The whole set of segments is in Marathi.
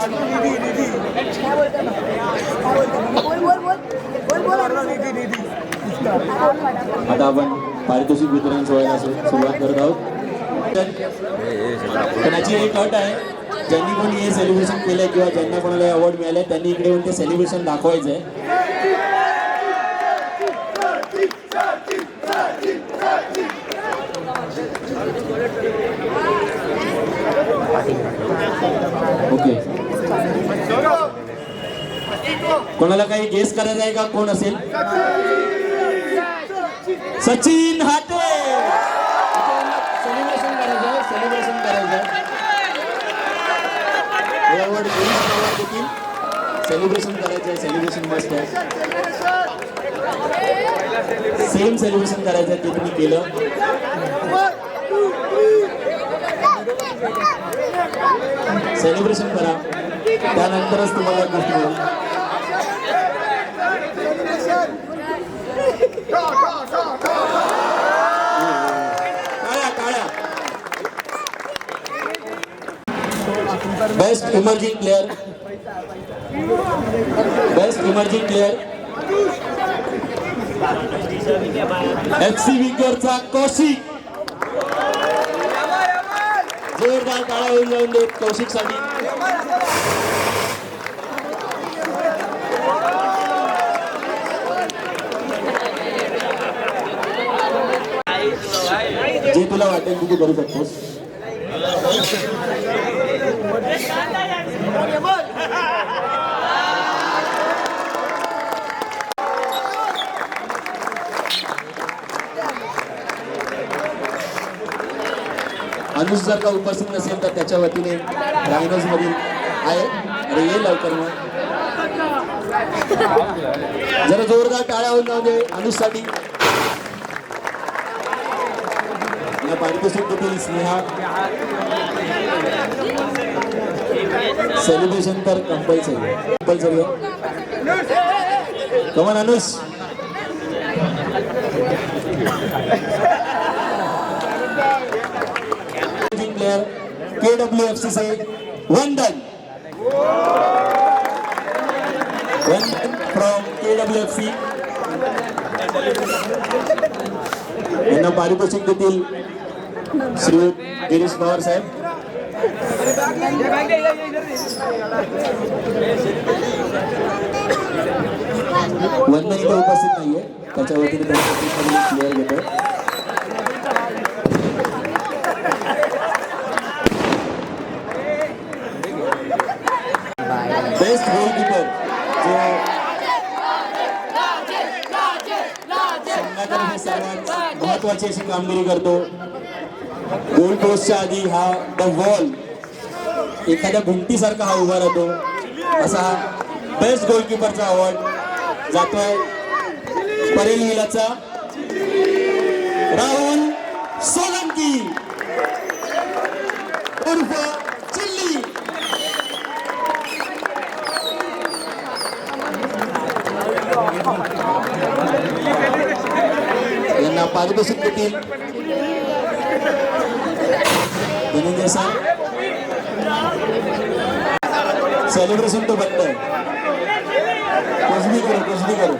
आता आपण पारितोषिक वितरण सोहळ्याला सुरुवात करत आहोत. पण याची एक अट आहे, ज्यांनी कोणी हे सेलिब्रेशन केलंय किंवा ज्यांना कोणाला अवॉर्ड मिळाले त्यांनी इकडे येऊन ते सेलिब्रेशन दाखवायचंय. ओके, कोणाला काही गेस करायचं आहे का कोण असेल? सचिन हाटे. सेलिब्रेशन करायचं, सेलिब्रेशन करायचं. सेलिब्रेशन करायचं, सेलिब्रेशन मस्त आहे. सेम सेलिब्रेशन करायचं ते तुम्ही केलं. सेलिब्रेशन करा, त्यानंतरच तुम्हाला गोष्टी मिळेल. Best emerging player, best emerging player FC विक्टरचा कौशिक. जोरदार टाळ्या होऊन जाऊन देत कौशिक साठी. जे तुला वाटेल तू करू शकतोस. अनुज जर का उपस्थित नसेल तर त्याच्या वतीने रायनोज मधील आहे, अरे ये लवकर मग. जरा जोरदार टाळ्या होऊन जाऊ दे अनुज साठी. या पारितोषिक देखील स्नेहा. सेलिब्रेशन तर कंपल्सरी कंपल्सरी आहे. कमन अनुज. प्लेयर KWFC से वंदन, वंदन फ्रॉम KWFC. यांना पारितोषिक देतील श्री गिरीश पवार साहेब. वंदन इथे उपस्थित नाहीये, त्याच्या वतीने प्लेयर घेतो. बेस्ट गोलकीपर जो संघातर्फे सर्वात महत्वाची अशी कामगिरी करतो. गोल पोस्टच्या आधी हा द वॉल एखाद्या भिंतीसारखा हा उभा राहतो, असा बेस्ट गोलकीपरचा अवॉर्ड जातोय परेल विलाचा राहुल सोलंकी उर्फ चिल्ली. यांना पारितोषिक देतील धनंजय सर. सेलिब्रेशन तो बंद है, कुछ भी करो, कुछ भी करो.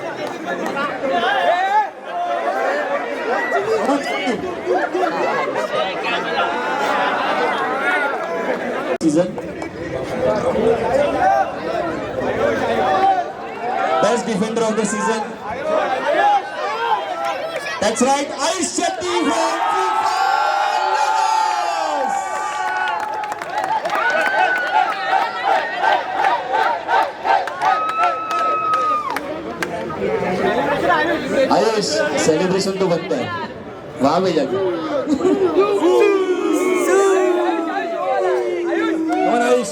Season best defender of the season. That's right, Ayush Shetty from FIFA Lovers. Ayush celebration तो बनता है, वहां पे जाके. कौन आयुष?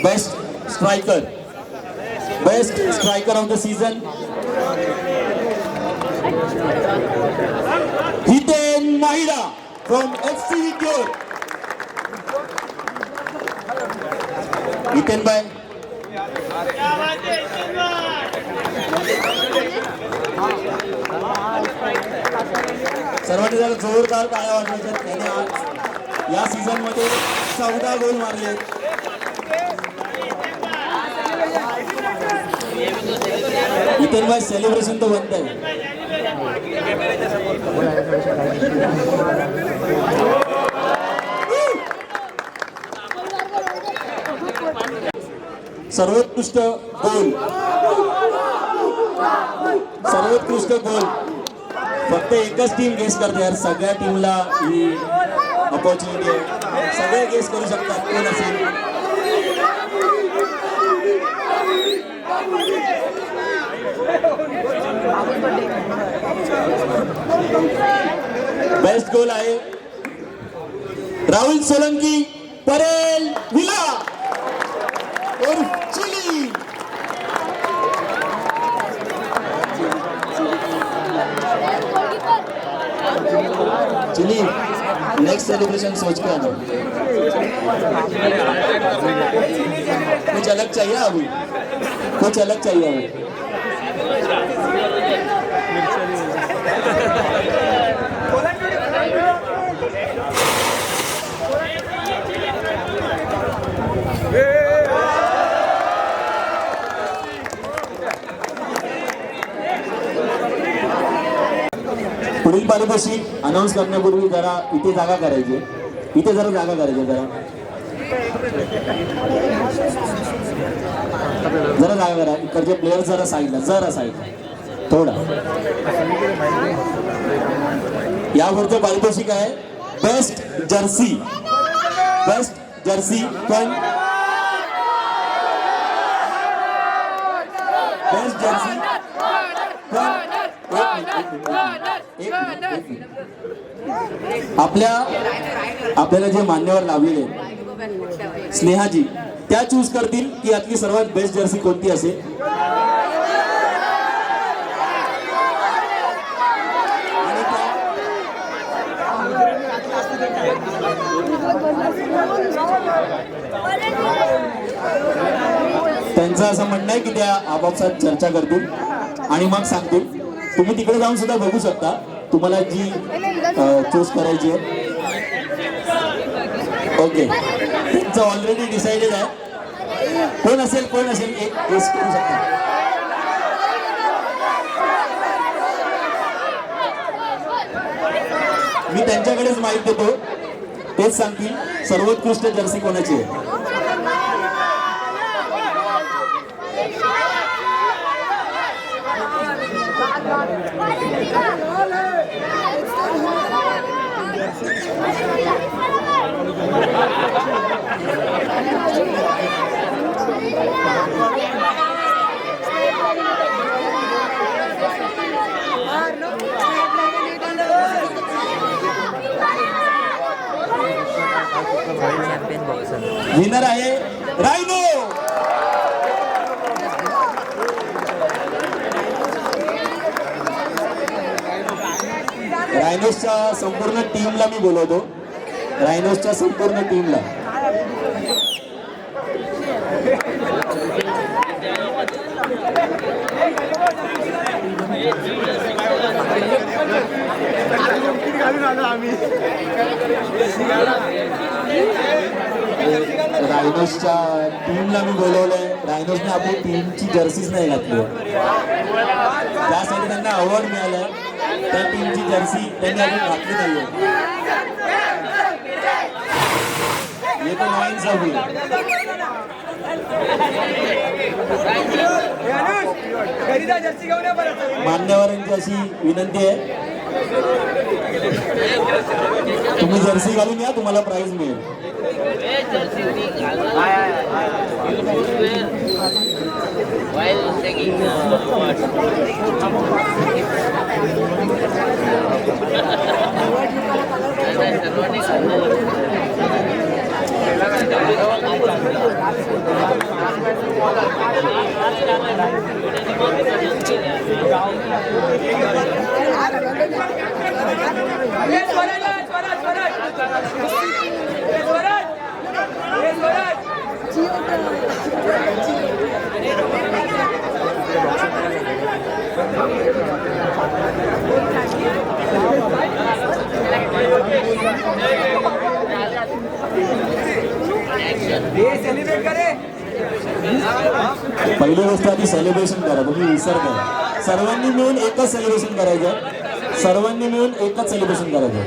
Best striker, best striker of the season Hiten Mahira from FC Victor. Hiten भाई सर्वांनी जरा जोरदार टाळ्या वाजवायच्या. त्याने आज या सीझन मध्ये 14 गोल मारले. इथे बाय सेलिब्रेशन तो बनत आहे. सर्वोत्कृष्ट गोल, सर्वोत्कृष्ट गोल फक्त एकच टीम गेस करते यार. सगळ्या टीमला ही अपॉर्च्युनिटी आहे. सगळे गेस करू शकतात कोण असेल. बेस्ट गोल आहे राहुल सोलंकी, परेल विला और चिली. चिली नेक्स्ट सेलिब्रेशन सोच के आना. कुछ अलग चाहिए अभी, कुछ अलग चाहिए अभी. पुढील पारितोषिक अनाऊन्स करण्यापूर्वी जरा इथे जागा करायची. इथे जरा जागा करायची. जरा जागा करा. इकडचे प्लेयर जरा साईडला, जरा साईडला थोडा. यावरचं पारितोषिक आहे बेस्ट जर्सी. बेस्ट जर्सी पण बेस्ट जर्सी आपल्याला जे मान्यवर लावलेले स्नेहाजी त्या चूज करतील की यातली सर्वात बेस्ट जर्सी कोणती असेल. त्यांचं असं म्हणणं आहे की त्या आपापसात चर्चा करतील आणि मग सांगतील. तुम्ही तिकडे जाऊन सुद्धा बघू शकता तुम्हाला जी चूज करायची आहे. ओके, त्यांचं ऑलरेडी डिसाइडेड आहे. कोण असेल एक गेस करू शकता. मी त्यांच्याकडेच माहिती देतो, तेच सांगतील सर्वोत्कृष्ट जर्सी कोणाची आहे. विनर आहे रायनो. रायनोसच्या संपूर्ण टीमला मी बोलवतो. रायनोसच्या संपूर्ण टीमला. रायनोसच्या टीमला मी बोलवलंय. रायनोसने आपली टीमची जर्सीच नाही घातली. त्यासाठी त्यांना अवॉर्ड मिळालाय. त्या टीमची जर्सी त्यांनी अजून घातली नाहीये. हे तर नाईन्सावी मान्यवरांची अशी विनंती आहे, तुम्ही जर्सी घालून या, तुम्हाला प्राइज मिळेल. पहिली गोष्ट आधी सेलिब्रेशन करा, तुम्ही विसरताय. सर्वांनी मिळून एकच सेलिब्रेशन करायचं, सर्वांनी मिळून एकच सेलिब्रेशन करायचं.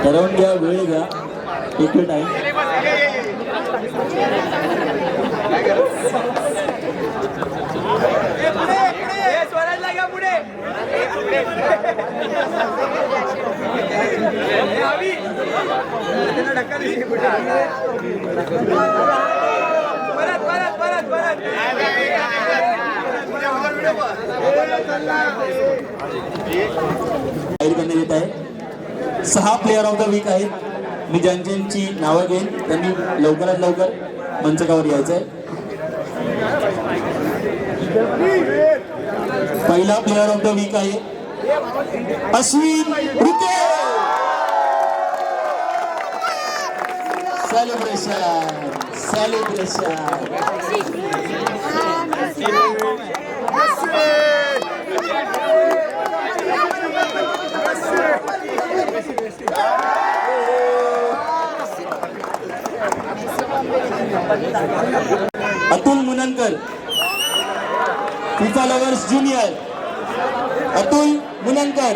ठरवून घ्या, वेळ घ्या, एक टाइम. करण्यात येत आहे. 6 प्लेयर ऑफ द वीक आहेत. मी ज्यांची नावं घेईन त्यांनी लवकरात लवकर मंचकावर यायचं आहे. पहिला प्लेयर ऑफ द वीक आहे Ashwin Ruke. Celebration celebration. Atul Munankar, FIFA lovers junior. Atul Munankar.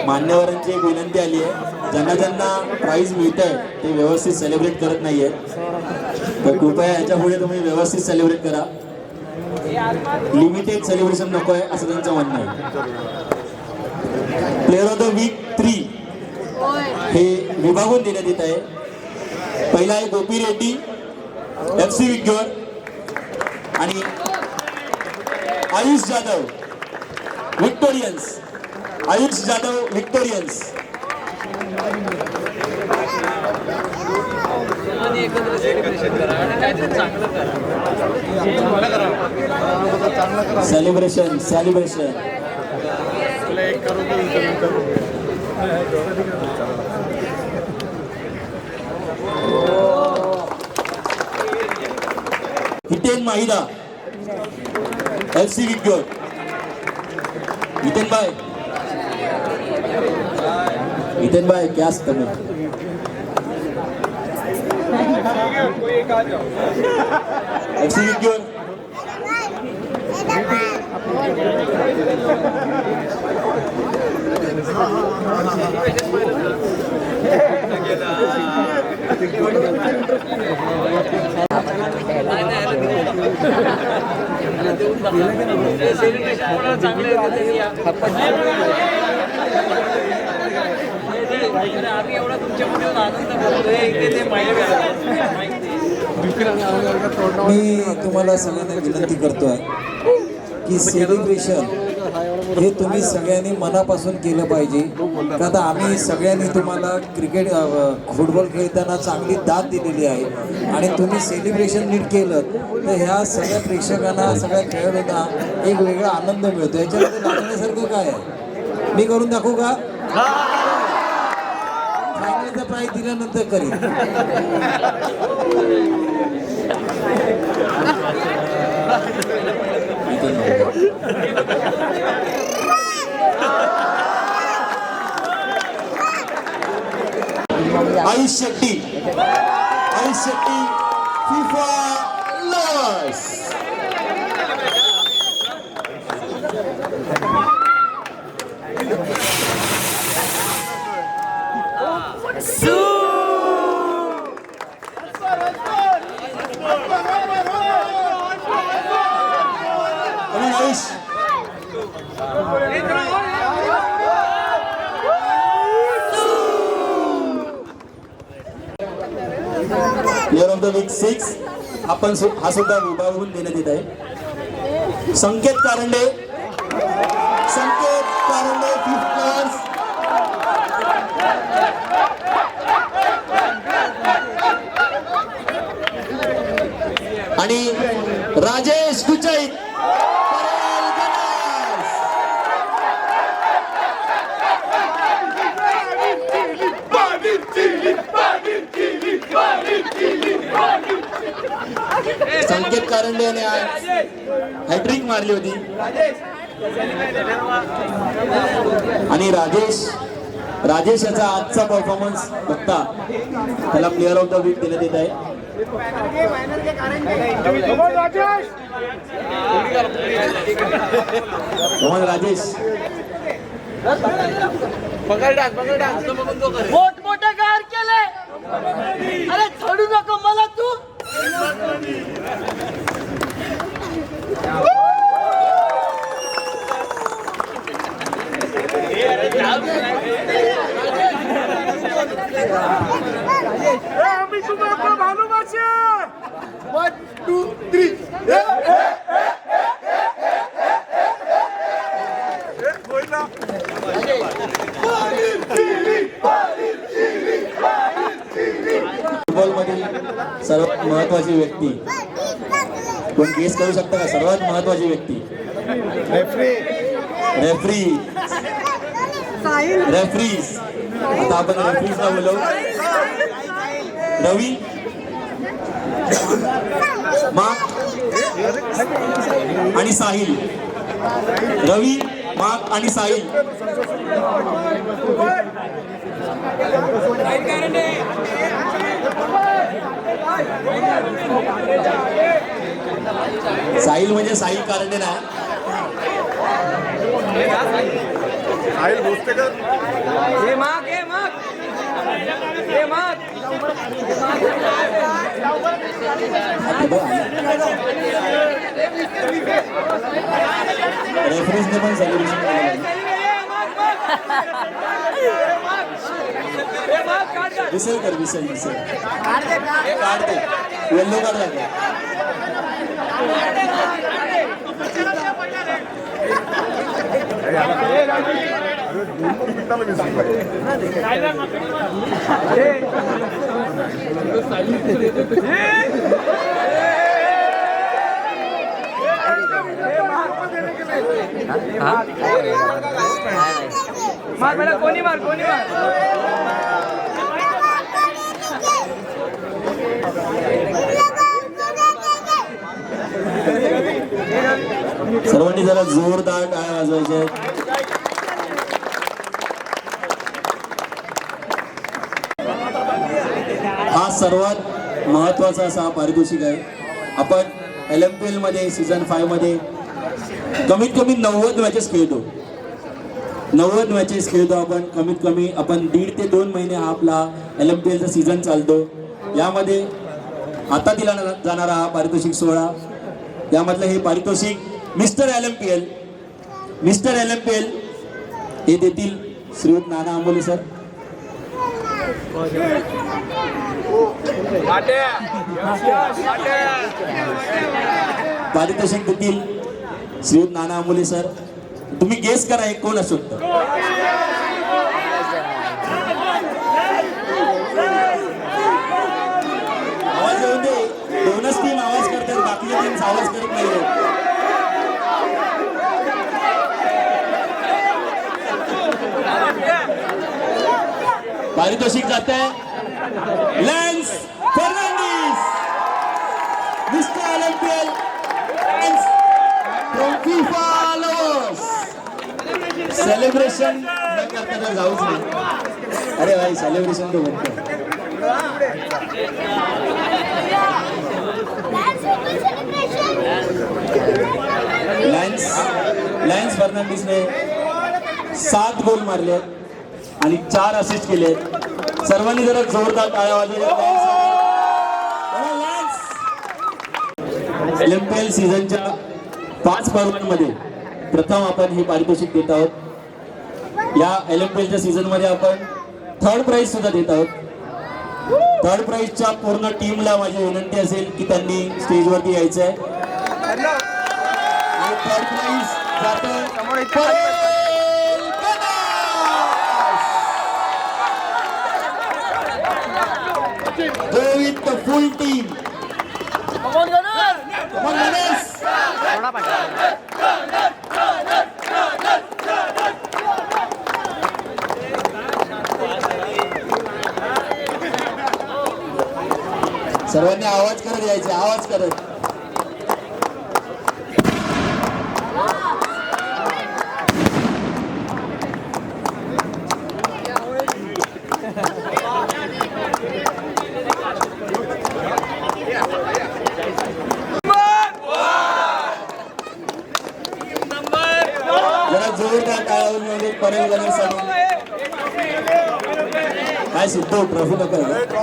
मान्यवरांची एक विनंती आली आहे, ज्यांना ज्यांना प्राइज मिळत आहे ते व्यवस्थित सेलिब्रेट करत नाहीये, तर कृपया याच्या पुढे तुम्ही व्यवस्थित सेलिब्रेट करा. लिमिटेड सेलिब्रेशन नको आहे असं त्यांचं म्हणणं आहे. प्लेअर ऑफ द वीक 3 हे विभागून देण्यात येत आहे. पहिला आहे गोपी रेड्डी FC विक्योर आणि Ayush Jadhav Victorians. Ayush Jadhav Victorians. Celebration celebration. Hiten Mahida FC विक्योर. हितेन भाई, हितेन भाई क्या तुम्हें FC विक्योर. मी तुम्हाला सगळ्यांना विनंती करतोय की सेलिब्रेशन हे तुम्ही सगळ्यांनी मनापासून केलं पाहिजे. का तर आम्ही सगळ्यांनी तुम्हाला क्रिकेट फुटबॉल खेळताना चांगली दाद दिलेली आहे आणि तुम्ही सेलिब्रेशन नीट केलं तर ह्या सगळ्या प्रेक्षकांना सगळ्या खेळाडूंना एक वेगळा आनंद मिळतो. याच्यामध्ये लागण्यासारखं काय आहे? मी करून दाखवू का? फायनलचा प्राईज दिल्यानंतर करीन. आयुष शेट्टी. आयुष शेट्टी फिफा लवर्स. Ayush player of the week 6 हा सुद्धा विभागून देण्यात येत आहे. संकेत कारंडे, संकेत कारंडे फिफ्थ आणि राजेश कुचैत परेल गणेश. संकेत कारंडे याने आज हॅट्रिक मारली होती आणि राजेश याचा आजचा परफॉर्मन्स बघता त्याला प्लेअर ऑफ द वीक देण्यात येत आहे. राजेश मोठमोठे कार केले. अरे चढू नको मला तू. आम्ही तुम्हाला भालूमाशी 1 2 3 फुटबॉल मधील सर्वात महत्वाची व्यक्ती कोण गेस करू शकता का? सर्वात महत्वाची व्यक्ती रेफरीज. आता आपण रेफरीजला बोलवू. रवी मार्क आणि साहिल. रवी मार्क आणि साहिल. साहिल म्हणजे साहिल कारंडे ना. साहिल भोसलेकर. हे माग रेफरीजने पण सेलिब्रेशन केलं. विसेल कर विसेल कार्ड दे. येल्लो कार्ड लागला. कोणी मार सर्वांनी जरा जोरदार टाळ्या वाजवायच्या आहेत. हा सर्वात महत्वाचा असा पारितोषिक आहे. आपण LMPL मध्ये सीझन 5 मध्ये कमीत कमी 90 मॅचेस खेळतो. 90 मॅचेस खेळतो आपण. कमीत कमी आपण 1.5 ते 2 महिने हा आपला LMPLचा सीझन चालतो. यामध्ये आता दिला जाणारा हा पारितोषिक सोहळा, यामधलं हे पारितोषिक मिस्टर LMPL हे देतील श्रीयुत नाना आंबोले सर. पारितोषिक देतील श्रीयुत नाना आंबोले सर. तुम्ही गेस करा एक कोण असू शकतं. आवाज येऊ दे. दोनच टीम आवाज करतात, बाकीच्या टीम्स आवाज करत नाही. पारितोषिक जात आहे Lance Fernandes. Mister LMPL from FIFA lovers. Celebration न करता तर जाऊच नाही. अरे भाई सेलिब्रेशन तो बनतो. लॅन्स फर्नांडिसने 7 गोल मारले आणि 4 असिस्ट केले. सर्वांनी जरा जोरदार टाळ्या वाजवल्या. LMPL सीझनच्या 5 पर्वांमध्ये प्रथम आपण हे पारितोषिक देत आहोत. या LMPLच्या सीझन मध्ये आपण 3rd प्राइज सुद्धा देत आहोत. 3rd प्राइजच्या पूर्ण टीमला माझी विनंती असेल की त्यांनी स्टेजवरती यायचं आहे. थर्ड प्राइज जातो Parel Ganesh. Go with the full team. Come on, Ganesh. Come on, Ganesh. सर्वांनी आवाज करत यायचे, आवाज करत. जरा जोरदार टाळ्या म्हणजे परेल गणेशसाठी. काय सिद्धू ट्रॉफी नको आहे का?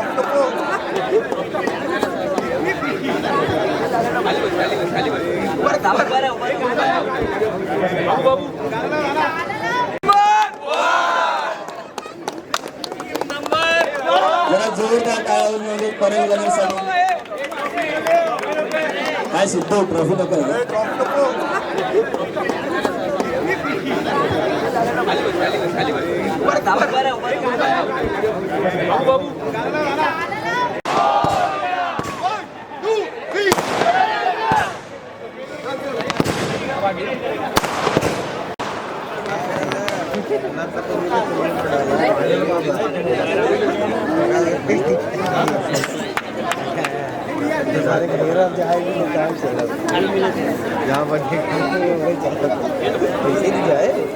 जरा जोरदार टाळ्या म्हणजे परेल गणेशसाठी. काय सिद्धू ट्रॉफी नको आहे का?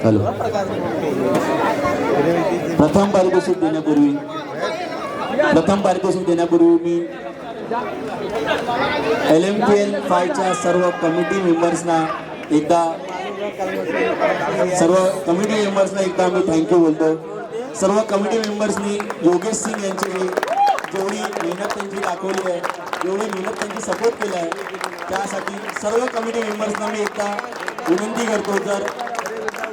हॅलो. प्रथम पारितोषिक देण्यापूर्वी मी LMPL 5च्या सर्व कमिटी मेंबर्सना एकदा मी थँक्यू बोलतो. सर्व कमिटी मेंबर्सनी योगेश सिंग यांची जेवढी मेहनत त्यांची दाखवली आहे, जेवढी मेहनत त्यांची सपोर्ट केला आहे, त्यासाठी सर्व कमिटी मेंबर्सना मी एकदा विनंती करतो, जर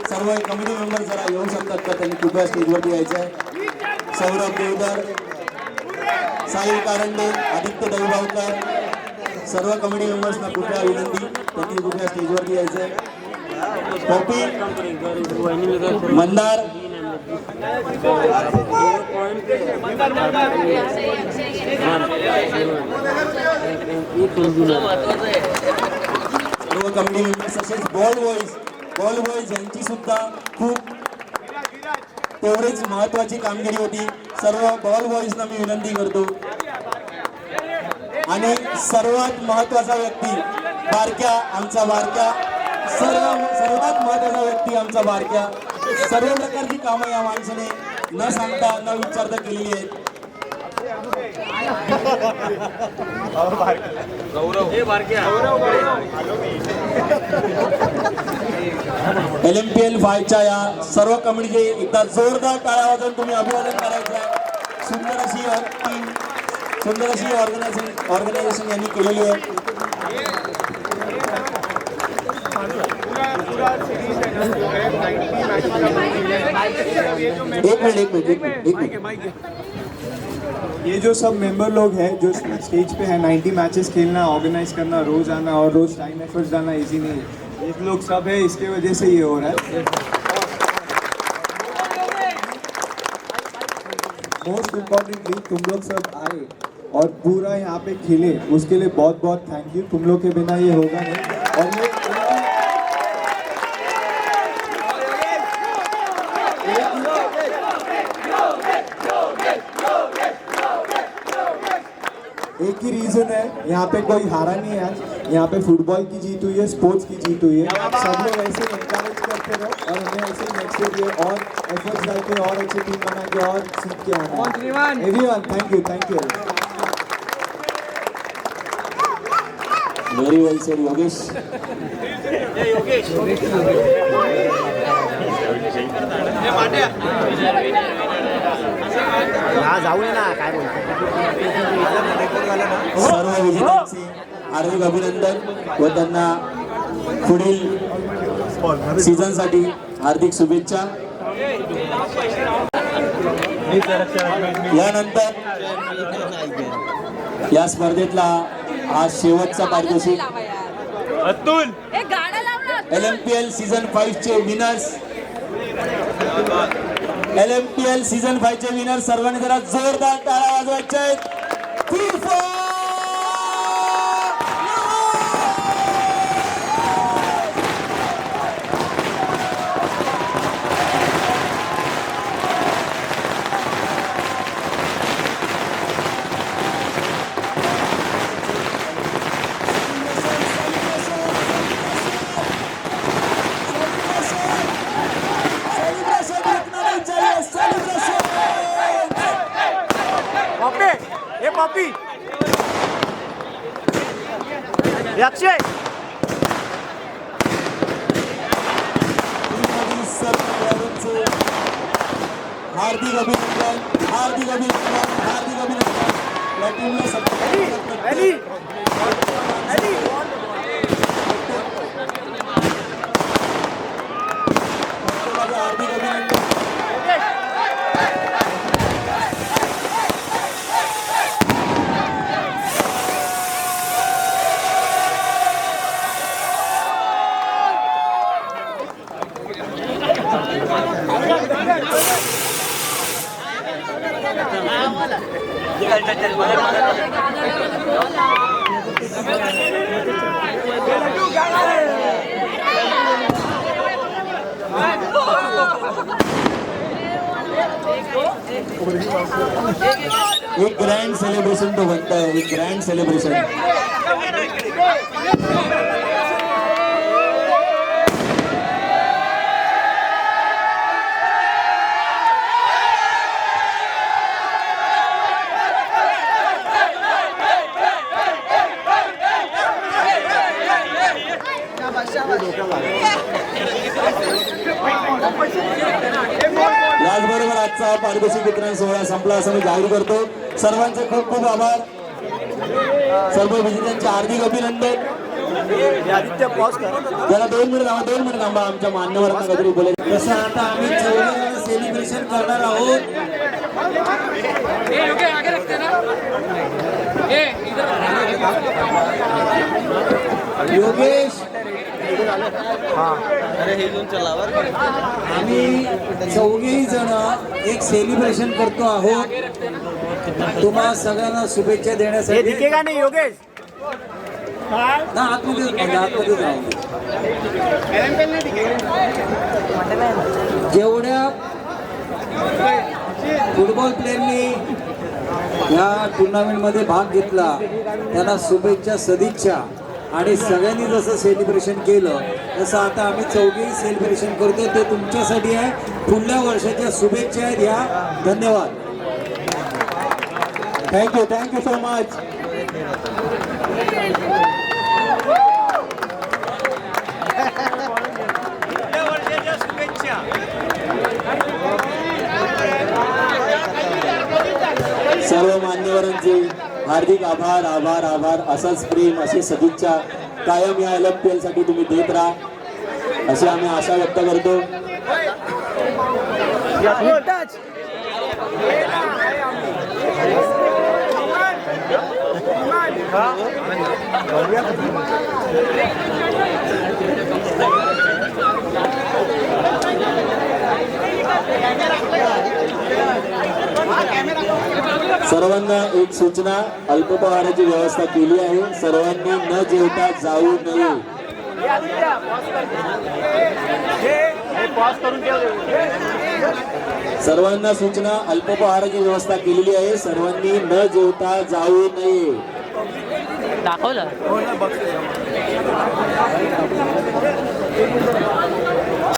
सर्व कमिटी मेंबर जरा येऊ शकतात तर त्यांनी कृपया स्टेजवरती यायचं आहे. सौरभ देवधर, साहिल कारंडे, आदित्य दैवावकर, सर्व कमिटी मेंबर्सना कृपया विनंती, त्यांनी कृपया स्टेजवरती यायचं आहे. कॉपी मंदार, सर्व कमिटी मेंबर्स तसेच बॉल बॉईज यांची सुद्धा खूप तेवढीच महत्वाची कामगिरी होती. सर्व बॉल बॉईजना मी विनंती करतो. आणि सर्वात महत्वाचा व्यक्ती सर्वात महत्वाचा व्यक्ती आमचा बारक्या. सर्व प्रकारची कामं या माणसाने न सांगता न विचारता केलेली आहेत. LMPL 5च्या या सर्व कमिटीचे एकदा जोरदार टाळ्या वाजवून तुम्ही अभिवादन करायचं आहे. सुंदर अशी ऑर्गनायझेशन यांनी केलेली आहे. एक मिनट. ये जो सब मेंबर लोग हैं जो स्टेज पे हैं, 90 मैचेस खेलना, ऑर्गेनाइज करना, रोज आना और रोज टाइम एफर्ट्स डालना इजी नहीं है. ये लोग सब है, इसके वजह से ये हो रहा है. मोस्ट इम्पॉर्टेंटली तुम लोग सब आए और पूरा यहाँ पे खेले, उसके लिए बहुत बहुत थैंक यू. तुम लोग के बिना ये होगा नहीं. और ये एक ही रीजन है, यहाँ पे कोई हारा नहीं है आज. यहाँ पे फुटबॉल की जीत हुई है, स्पोर्ट्स की जीत हुई है. सब लोग ऐसे एनकरेज करते रहो और हमें ऐसे नेक्स्ट ईयर और एफर्ट्स डाल के और अच्छी टीम बना के और सीख के आना. Everyone thank you. Very well sir Yogesh. सर्व विजेत्यांचे हार्दिक अभिनंदन व त्यांना पुढील सीझनसाठी हार्दिक शुभेच्छा. यानंतर या स्पर्धेतला हा शेवटचा पारितोषिक अतुल, एक गाणं लाव ना. LMPL सीझन 5 चे विनर्स, LMPL सीझन 5 चे विनर्स सर्वांनी जरा जोरदार टाळ्या वाजवायच्या आहेत. FIFA पॉपी अक्षय हार्दिक अभिनंदन, हार्दिक अभिनंदन, हार्दिक अभिनंदन. या टीमला हार्दिक अभिनंदन. एक ग्रैंड सेलिब्रेशन तो बनता है, एक ग्रैंड सेलिब्रेशन. याचबरोबर आजचा पारितोषिक वितरण सोहळा संपला असं मी जाहीर करतो. सर्वांचे खूप खूप आभार. सर्व विजेत्यांचे हार्दिक अभिनंदन. जरा 2 मिनिट थांबा. आमच्या मान्यवरांना काहीतरी बोलायचं. तसं आता आम्ही 14 जण सेलिब्रेशन करणार आहोत. योगेश आम्ही 4घेही जण एक सेलिब्रेशन करतो आहोत. तुम्हा सगळ्यांना शुभेच्छा देण्यासाठी. नाही योगेश ना आतमध्ये जाऊ. जेवढ्या फुटबॉल प्लेयरनी या टुर्नामेंटमध्ये भाग घेतला त्यांना शुभेच्छा, सदिच्छा. आणि सगळ्यांनी जसं सेलिब्रेशन केलं तसं आता आम्ही 4घेही सेलिब्रेशन करतो. ते तुमच्यासाठी आहे. पुढल्या वर्षाच्या शुभेच्छा आहेत. या धन्यवाद. Thank you so much. सर्व मान्यवरांचे हार्दिक आभार आभार आभार. असाच प्रेम, अशी सदिच्छा कायम या LMPL साठी तुम्ही देत राहा अशी आम्ही आशा व्यक्त करतो. सर्वांना एक सूचना, अल्पोपहाराची व्यवस्था केली आहे. सर्वांनी न जेवता जाऊ नये. सर्वांना सूचना, अल्पोपहाराची व्यवस्था केलेली आहे. सर्वांनी न जेवता जाऊ नये. दाखवलं